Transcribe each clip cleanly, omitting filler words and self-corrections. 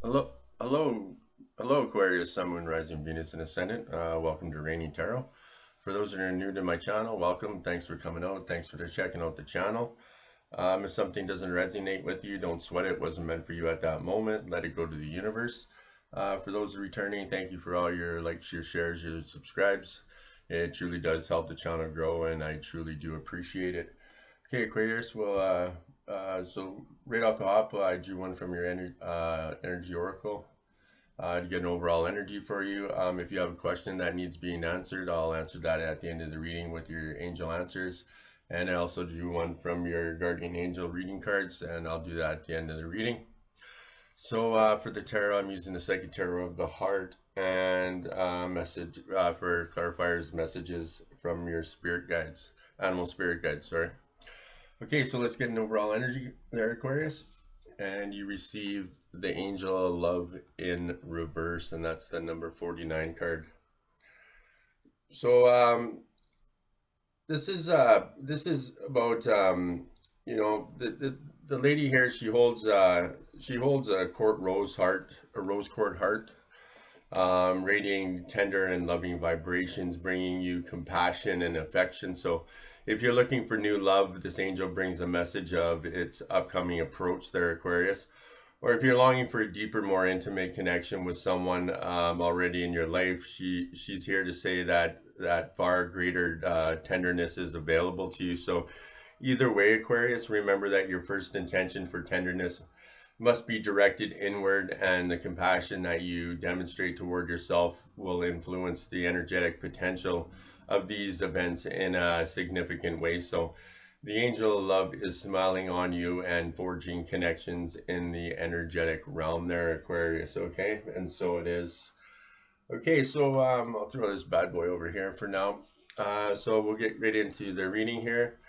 Hello, hello, hello, Aquarius, Sun, Moon, Rising, Venus, and Ascendant. Welcome to Rainy Tarot. For those that are new to my channel, welcome. Thanks for coming out. Thanks for checking out the channel. If something doesn't resonate with you, don't sweat it. It wasn't meant for you at that moment. Let it go to the universe. For those returning, thank you for all your likes, your shares, your subscribes. It truly does help the channel grow, and I truly do appreciate it. Okay, Aquarius. So right off the hop, I drew one from your energy oracle to get an overall energy for you. If you have a question that needs being answered, I'll answer that at the end of the reading with your angel answers. And I also drew one from your guardian angel reading cards, and I'll do that at the end of the reading. So for the tarot, I'm using the Psychic Tarot of the Heart and message for clarifiers messages from your spirit guides, animal spirit guides. Sorry. Okay, so let's get an overall energy there, Aquarius. And you received the Angel of Love in reverse, and that's the number 49 card. So this is about the lady here. She holds a rose quartz heart, radiating tender and loving vibrations, bringing you compassion and affection. So, if you're looking for new love, this angel brings a message of its upcoming approach there, Aquarius. Or if you're longing for a deeper, more intimate connection with someone already in your life, she's here to say that far greater tenderness is available to you. So, either way, Aquarius, remember that your first intention for tenderness must be directed inward, and the compassion that you demonstrate toward yourself will influence the energetic potential of these events in a significant way. So, the angel of love is smiling on you and forging connections in the energetic realm there, Aquarius. Okay, and so it is. Okay, so I'll throw this bad boy over here for now. So we'll get right into the reading here.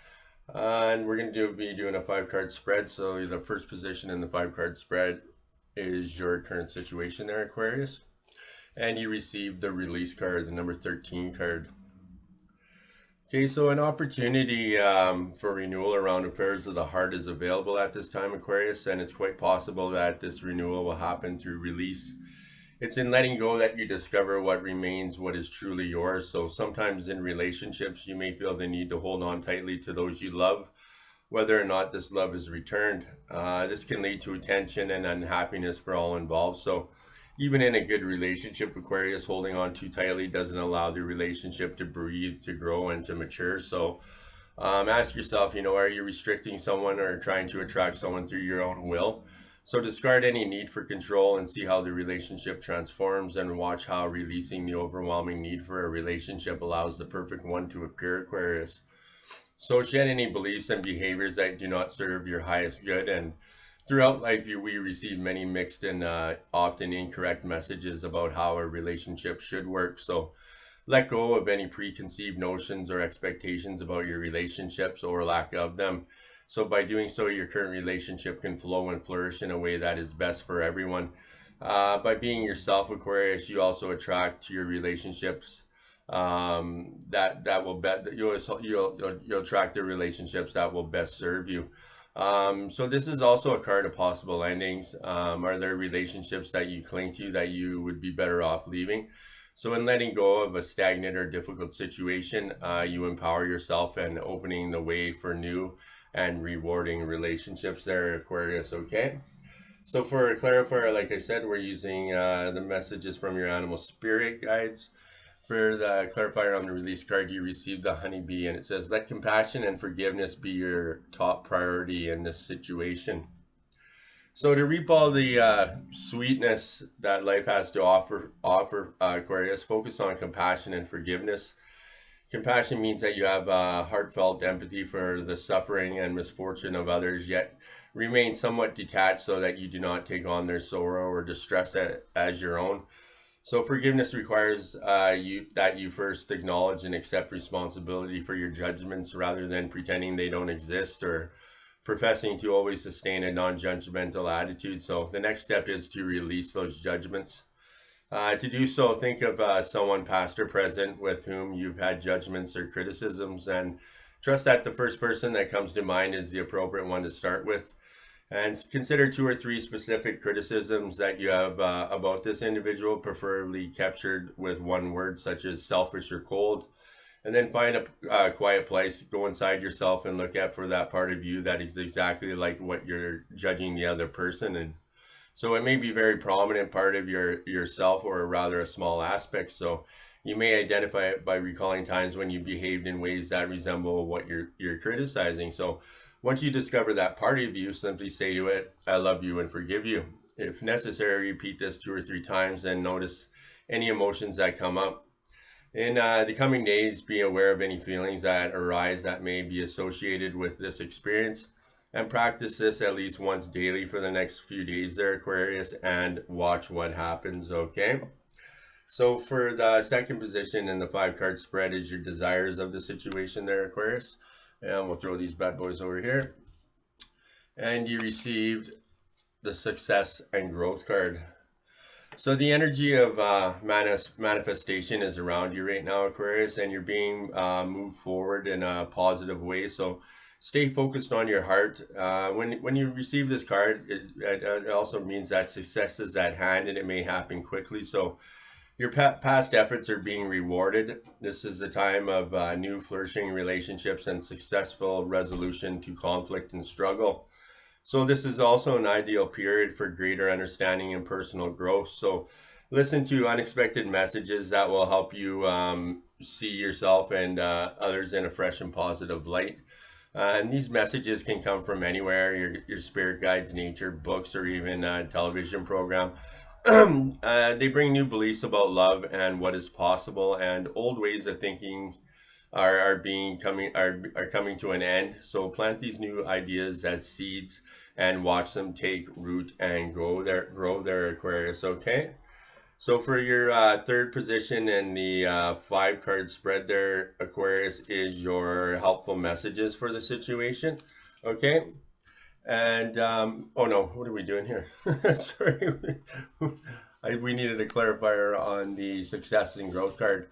And we're going to be doing a 5-card spread. So the first position in the 5-card spread is your current situation there, Aquarius. And you received the release card, the number 13 card. Okay, so an opportunity for renewal around affairs of the heart is available at this time, Aquarius. And it's quite possible that this renewal will happen through release. It's in letting go that you discover what remains, what is truly yours. So sometimes in relationships, you may feel the need to hold on tightly to those you love, whether or not this love is returned. This can lead to tension and unhappiness for all involved. So even in a good relationship, Aquarius, holding on too tightly doesn't allow the relationship to breathe, to grow, and to mature. So ask yourself, are you restricting someone or trying to attract someone through your own will? So discard any need for control and see how the relationship transforms, and watch how releasing the overwhelming need for a relationship allows the perfect one to appear, Aquarius. So shed any beliefs and behaviors that do not serve your highest good. And throughout life, we receive many mixed and often incorrect messages about how a relationship should work. So let go of any preconceived notions or expectations about your relationships or lack of them. So by doing so, your current relationship can flow and flourish in a way that is best for everyone. By being yourself, Aquarius, you also attract to your relationships that will you'll attract the relationships that will best serve you. So this is also a card of possible endings. Are there relationships that you cling to that you would be better off leaving? So in letting go of a stagnant or difficult situation, you empower yourself and opening the way for new and rewarding relationships there, Aquarius. Okay, so for a clarifier, like I said, we're using the messages from your animal spirit guides. For the clarifier on the release card, you received the honeybee, and it says, let compassion and forgiveness be your top priority in this situation. So to reap all the sweetness that life has to offer, Aquarius, focus on compassion and forgiveness. Compassion means that you have heartfelt empathy for the suffering and misfortune of others, yet remain somewhat detached so that you do not take on their sorrow or distress as your own. So forgiveness requires that you first acknowledge and accept responsibility for your judgments rather than pretending they don't exist or professing to always sustain a non-judgmental attitude. So the next step is to release those judgments. To do so, think of someone past or present with whom you've had judgments or criticisms, and trust that the first person that comes to mind is the appropriate one to start with. And consider 2 or 3 specific criticisms that you have about this individual, preferably captured with one word, such as selfish or cold. And then find a quiet place, go inside yourself and look at for that part of you that is exactly like what you're judging the other person. And so it may be a very prominent part of yourself, or rather a small aspect. So you may identify it by recalling times when you behaved in ways that resemble what you're criticizing. So once you discover that part of you, simply say to it, "I love you and forgive you." If necessary, repeat this 2 or 3 times and notice any emotions that come up. In the coming days, be aware of any feelings that arise that may be associated with this experience, and practice this at least once daily for the next few days there, Aquarius, and watch what happens, okay? So for the second position in the 5 card spread is your desires of the situation there, Aquarius. And we'll throw these bad boys over here. And you received the success and growth card. So the energy of manifestation is around you right now, Aquarius, and you're being moved forward in a positive way. So stay focused on your heart. When you receive this card, it also means that success is at hand and it may happen quickly. So your past efforts are being rewarded. This is a time of new flourishing relationships and successful resolution to conflict and struggle. So this is also an ideal period for greater understanding and personal growth. So listen to unexpected messages that will help you see yourself and others in a fresh and positive light. And these messages can come from anywhere, your spirit guides, nature, books, or even a television program. They bring new beliefs about love and what is possible, and old ways of thinking are coming to an end. So plant these new ideas as seeds and watch them take root and grow their Aquarius, okay? So for your third position in the 5 card spread there, Aquarius, is your helpful messages for the situation, okay? And oh no, what are we doing here? Sorry, we needed a clarifier on the success and growth card.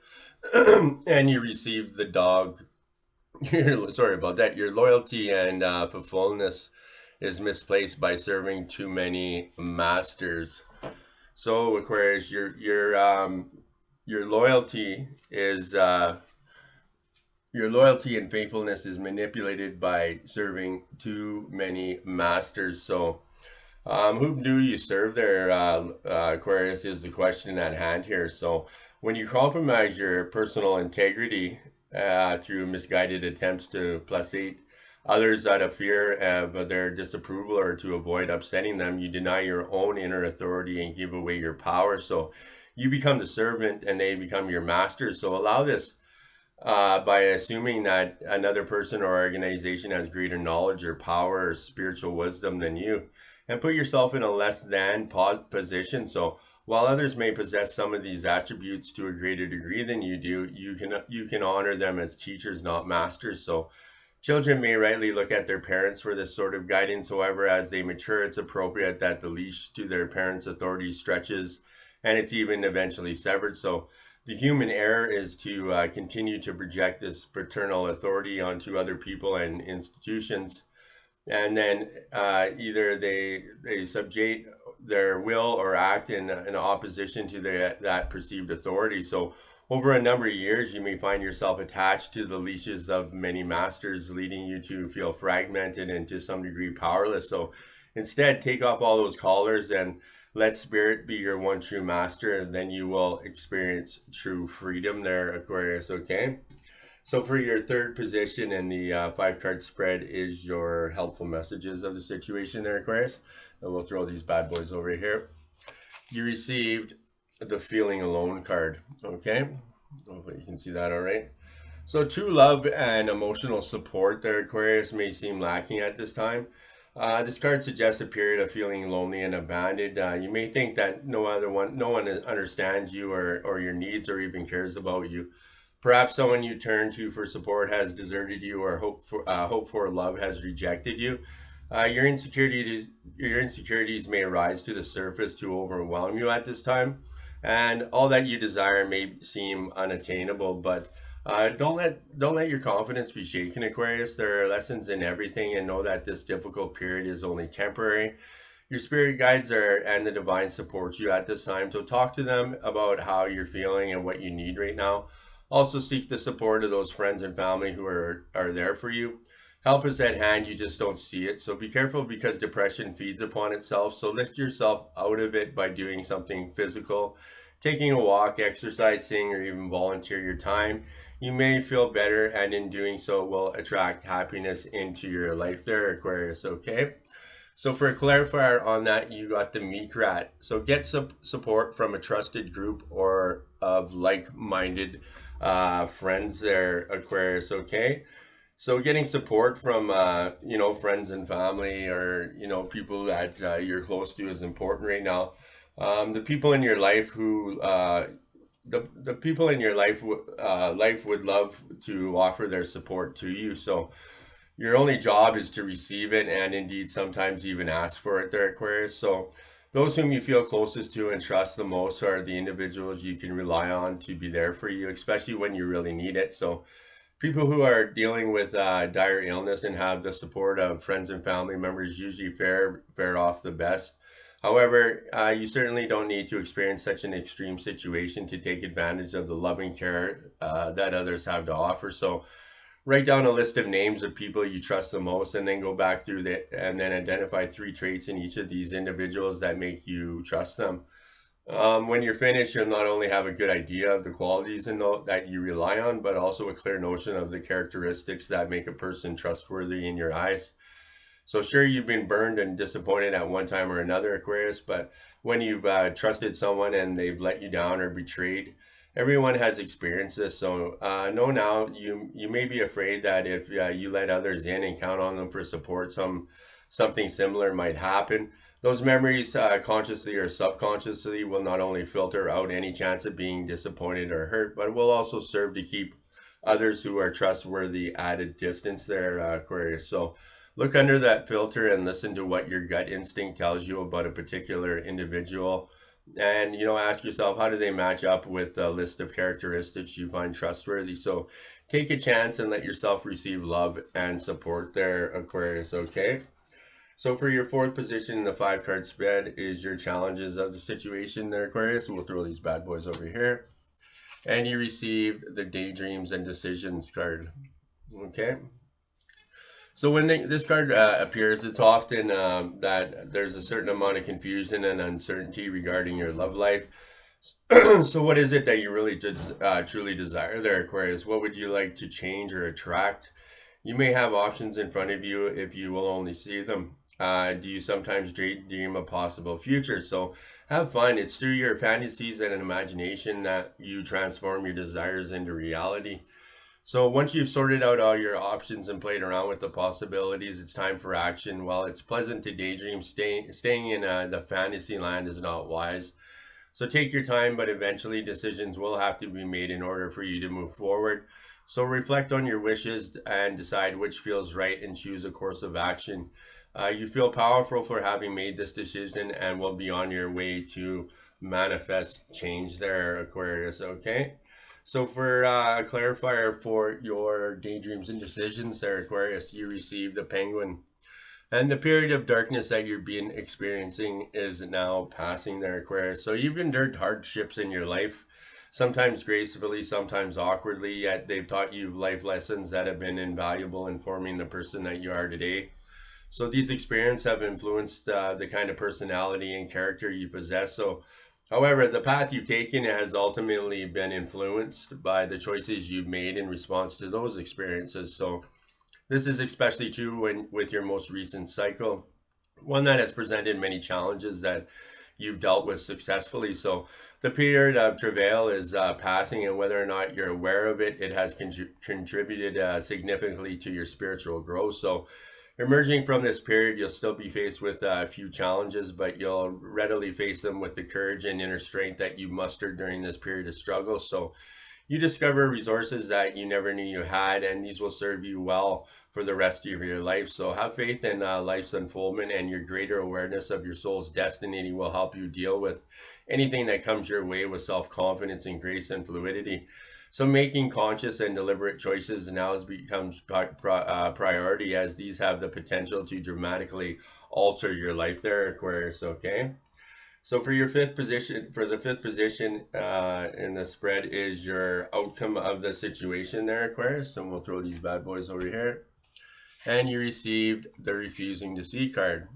And you received the dog. Sorry about that. Your loyalty and fulfillment is misplaced by serving too many masters. So Aquarius, your loyalty is your loyalty and faithfulness is manipulated by serving too many masters. So who do you serve there, Aquarius, is the question at hand here. So when you compromise your personal integrity through misguided attempts to placate others out of fear of their disapproval or to avoid upsetting them, you deny your own inner authority and give away your power. So you become the servant and they become your masters. So allow this by assuming that another person or organization has greater knowledge or power or spiritual wisdom than you, and put yourself in a less than position. So while others may possess some of these attributes to a greater degree than you do, you can honor them as teachers, not masters. So children may rightly look at their parents for this sort of guidance. However, as they mature, it's appropriate that the leash to their parents' authority stretches and it's even eventually severed. So the human error is to continue to project this paternal authority onto other people and institutions. And then either they subject their will or act in opposition to that perceived authority. So over a number of years, you may find yourself attached to the leashes of many masters, leading you to feel fragmented and to some degree powerless. So instead, take off all those collars and let spirit be your one true master, and then you will experience true freedom there, Aquarius, okay? So for your third position in the 5 card spread is your helpful messages of the situation there, Aquarius. And we'll throw these bad boys over here. You received the feeling alone card, okay? Hopefully you can see that all right. So true love and emotional support there, Aquarius, may seem lacking at this time. This card suggests a period of feeling lonely and abandoned. You may think that no one understands you or your needs or even cares about you. Perhaps someone you turn to for support has deserted you, or hope for love has rejected you. Your insecurities may arise to the surface to overwhelm you at this time, and all that you desire may seem unattainable. But Don't let your confidence be shaken, Aquarius. There are lessons in everything, and know that this difficult period is only temporary. Your spirit guides are and the divine support you at this time. So talk to them about how you're feeling and what you need right now. Also seek the support of those friends and family who are there for you. Help is at hand, you just don't see it. So be careful because depression feeds upon itself. So lift yourself out of it by doing something physical, taking a walk, exercising, or even volunteer your time. You may feel better, and in doing so, will attract happiness into your life there, Aquarius. Okay. So for a clarifier on that, you got the meek rat. So get support from a trusted group or of like-minded friends there, Aquarius. Okay. So getting support from friends and family, or people that you're close to, is important right now. The people in your life who the people in your life would love to offer their support to you. So your only job is to receive it, and indeed sometimes even ask for it there, Aquarius. So those whom you feel closest to and trust the most are the individuals you can rely on to be there for you, especially when you really need it. So people who are dealing with dire illness and have the support of friends and family members usually fare off the best. However, you certainly don't need to experience such an extreme situation to take advantage of the loving care that others have to offer. So write down a list of names of people you trust the most, and then go back through that and then identify 3 traits in each of these individuals that make you trust them. When you're finished, you'll not only have a good idea of the qualities that you rely on, but also a clear notion of the characteristics that make a person trustworthy in your eyes. So sure, you've been burned and disappointed at one time or another, Aquarius, but when you've trusted someone and they've let you down or betrayed, everyone has experienced this. So know now, you may be afraid that if you let others in and count on them for support, something similar might happen. Those memories, consciously or subconsciously, will not only filter out any chance of being disappointed or hurt, but will also serve to keep others who are trustworthy at a distance there, Aquarius. So look under that filter and listen to what your gut instinct tells you about a particular individual. And, ask yourself, how do they match up with the list of characteristics you find trustworthy? So take a chance and let yourself receive love and support there, Aquarius, okay? So for your fourth position in the 5-card spread is your challenges of the situation there, Aquarius. We'll throw these bad boys over here. And you receive the daydreams and decisions card, okay? So when this card appears, it's often that there's a certain amount of confusion and uncertainty regarding your love life. So what is it that you really just truly desire there, Aquarius? What would you like to change or attract? You may have options in front of you if you will only see them. Do you sometimes dream a possible future? So have fun. It's through your fantasies and imagination that you transform your desires into reality. So once you've sorted out all your options and played around with the possibilities, it's time for action. While it's pleasant to daydream, staying in the fantasy land is not wise. So take your time, but eventually decisions will have to be made in order for you to move forward. So reflect on your wishes and decide which feels right and choose a course of action. You feel powerful for having made this decision and will be on your way to manifest change there, Aquarius, okay? So for a clarifier for your daydreams and decisions there, Aquarius, you receive the penguin. And the period of darkness that you've been experiencing is now passing there, Aquarius. So you've endured hardships in your life, sometimes gracefully, sometimes awkwardly, yet they've taught you life lessons that have been invaluable in forming the person that you are today. So these experiences have influenced the kind of personality and character you possess. So however, the path you've taken has ultimately been influenced by the choices you've made in response to those experiences. So this is especially true with your most recent cycle, one that has presented many challenges that you've dealt with successfully. So the period of travail is passing, and whether or not you're aware of it, it has contributed significantly to your spiritual growth. So emerging from this period, you'll still be faced with a few challenges, but you'll readily face them with the courage and inner strength that you mustered during this period of struggle. So you discover resources that you never knew you had, and these will serve you well for the rest of your life. So have faith in life's unfoldment, and your greater awareness of your soul's destiny will help you deal with anything that comes your way with self-confidence and grace and fluidity. So making conscious and deliberate choices now has becomes priority, as these have the potential to dramatically alter your life there, Aquarius. Okay. So for your fifth position, for the fifth position in the spread is your outcome of the situation there, Aquarius. And we'll throw these bad boys over here. And you received the refusing to see card.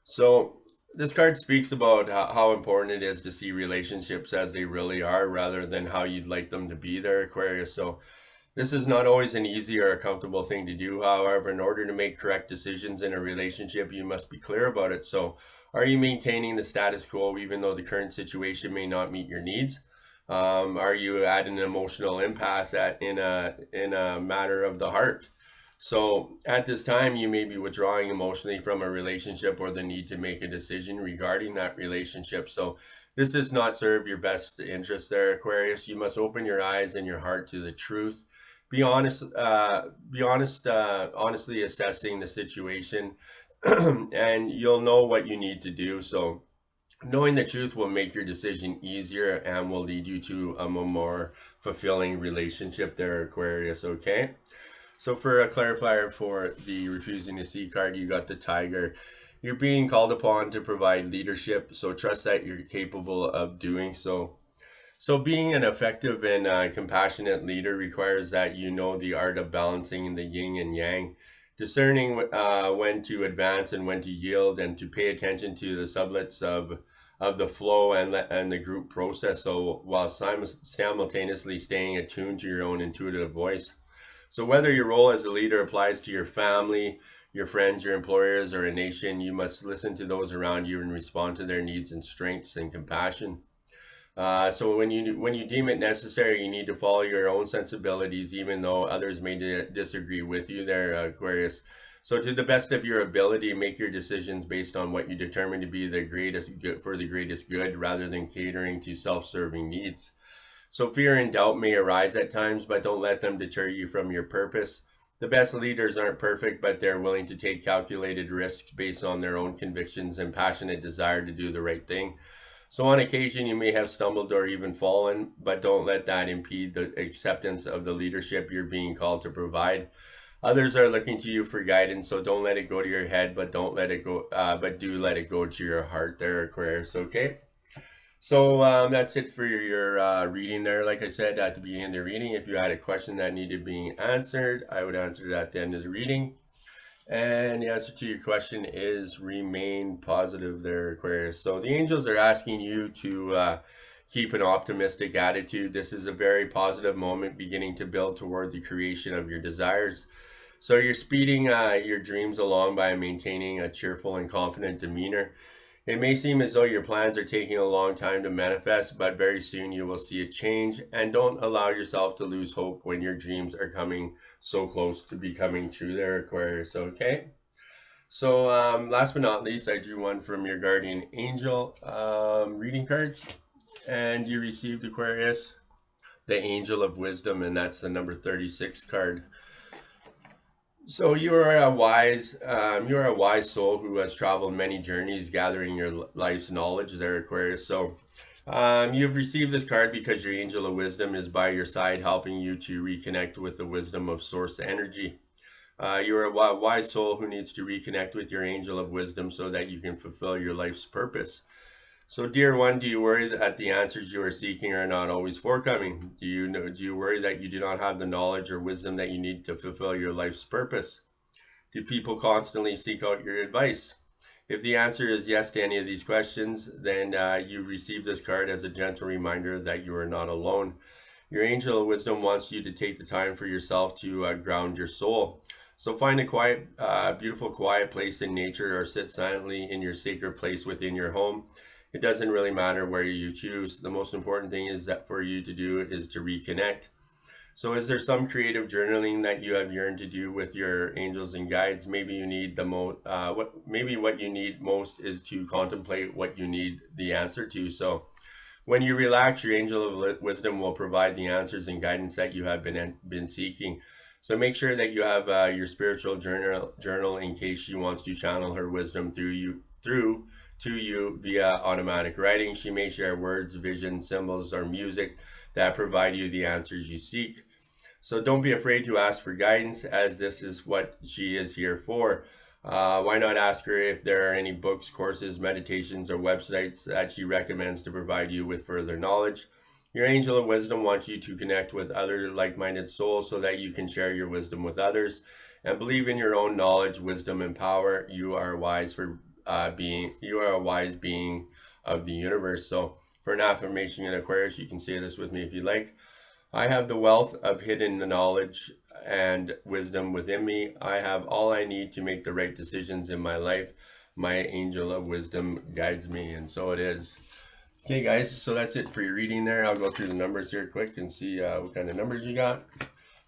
So this card speaks about how important it is to see relationships as they really are rather than how you'd like them to be there, Aquarius. So this is not always an easy or a comfortable thing to do. However, in order to make correct decisions in a relationship, you must be clear about it. So are you maintaining the status quo even though the current situation may not meet your needs? Are you at an emotional impasse in a matter of the heart? So at this time, you may be withdrawing emotionally from a relationship or the need to make a decision regarding that relationship. So this does not serve your best interest there, Aquarius. You must open your eyes and your heart to the truth. Be honest, honestly assessing the situation, and you'll know what you need to do. So knowing the truth will make your decision easier and will lead you to a more fulfilling relationship there, Aquarius. Okay. So for a clarifier for the refusing to see card, you got the tiger. You're being called upon to provide leadership, so trust that you're capable of doing so. So being an effective and compassionate leader requires that you know the art of balancing the yin and yang, discerning when to advance and when to yield, and to pay attention to the sublets of the flow and the group process. So while simultaneously staying attuned to your own intuitive voice. So whether your role as a leader applies to your family, your friends, your employers, or a nation, you must listen to those around you and respond to their needs and strengths and compassion. So when you deem it necessary, you need to follow your own sensibilities, even though others may disagree with you there, Aquarius. So to the best of your ability, make your decisions based on what you determine to be the greatest good for the greatest good, rather than catering to self-serving needs. So fear and doubt may arise at times, but don't let them deter you from your purpose. The best leaders aren't perfect, but they're willing to take calculated risks based on their own convictions and passionate desire to do the right thing. So on occasion, you may have stumbled or even fallen, but don't let that impede the acceptance of the leadership you're being called to provide. Others are looking to you for guidance, so don't let it go to your head, but don't let it go. But do let it go to your heart, there, Aquarius. Okay. So that's it for your reading there. Like I said at the beginning of the reading, if you had a question that needed being answered, I would answer it at the end of the reading. And the answer to your question is remain positive there, Aquarius. So the angels are asking you to keep an optimistic attitude. This is a very positive moment beginning to build toward the creation of your desires. So you're speeding your dreams along by maintaining a cheerful and confident demeanor. It may seem as though your plans are taking a long time to manifest, but very soon you will see a change, and don't allow yourself to lose hope when your dreams are coming so close to becoming true there, Aquarius. Okay. So last but not least, I drew one from your guardian angel reading cards, and you received, Aquarius, the angel of wisdom, and that's the number 36 card. So you are a wise soul who has traveled many journeys, gathering your life's knowledge there, Aquarius. So you've received this card because your angel of wisdom is by your side, helping you to reconnect with the wisdom of source energy. You're a wise soul who needs to reconnect with your angel of wisdom so that you can fulfill your life's purpose. So, dear one, do you worry that the answers you are seeking are not always forthcoming? Do you worry that you do not have the knowledge or wisdom that you need to fulfill your life's purpose? Do people constantly seek out your advice? If the answer is yes to any of these questions, then you receive this card as a gentle reminder that you are not alone. Your angel of wisdom wants you to take the time for yourself to ground your soul. So find a quiet, beautiful, quiet place in nature, or sit silently in your sacred place within your home. It doesn't really matter where you choose. The most important thing is that for you to do is to reconnect. So is there some creative journaling that you have yearned to do with your angels and guides? Maybe you need what you need most is to contemplate what you need the answer to. So when you relax, your angel of wisdom will provide the answers and guidance that you have been seeking. So make sure that you have your spiritual journal in case she wants to channel her wisdom through to you via automatic writing. She may share words, visions, symbols, or music that provide you the answers you seek. So don't be afraid to ask for guidance, as this is what she is here for. Why not ask her if there are any books, courses, meditations, or websites that she recommends to provide you with further knowledge? Your angel of wisdom wants you to connect with other like-minded souls so that you can share your wisdom with others and believe in your own knowledge, wisdom, and power. You are a wise being of the universe. So for an affirmation in Aquarius, you can say this with me if you like. I have the wealth of hidden knowledge and wisdom within me. I have all I need to make the right decisions in my life. My angel of wisdom guides me, and so it is. Okay, guys, so that's it for your reading there. I'll go through the numbers here quick and see what kind of numbers you got.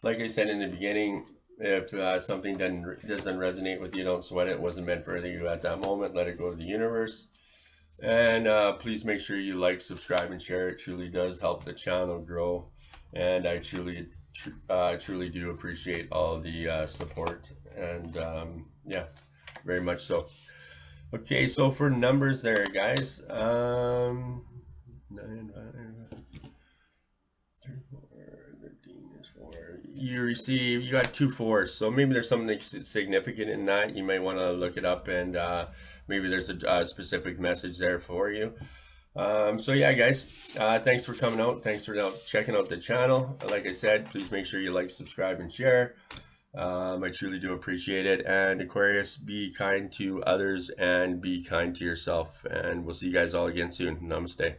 Like I said in the beginning, if something doesn't resonate with you, don't sweat it. It wasn't meant for you at that moment. Let it go to the universe. And please make sure you like, subscribe, and share. It truly does help the channel grow. And I truly do appreciate all the support. And yeah, very much so. Okay, so for numbers there, guys. 9, 5, 34, 13 is 4. You got 2 4s, so maybe there's something significant in that. You might want to look it up, and maybe there's a specific message there for you. So yeah, guys, thanks for coming out. Thanks for checking out the channel. Like I said, please make sure you like, subscribe, and share. I truly do appreciate it. And Aquarius, be kind to others and be kind to yourself. And we'll see you guys all again soon. Namaste.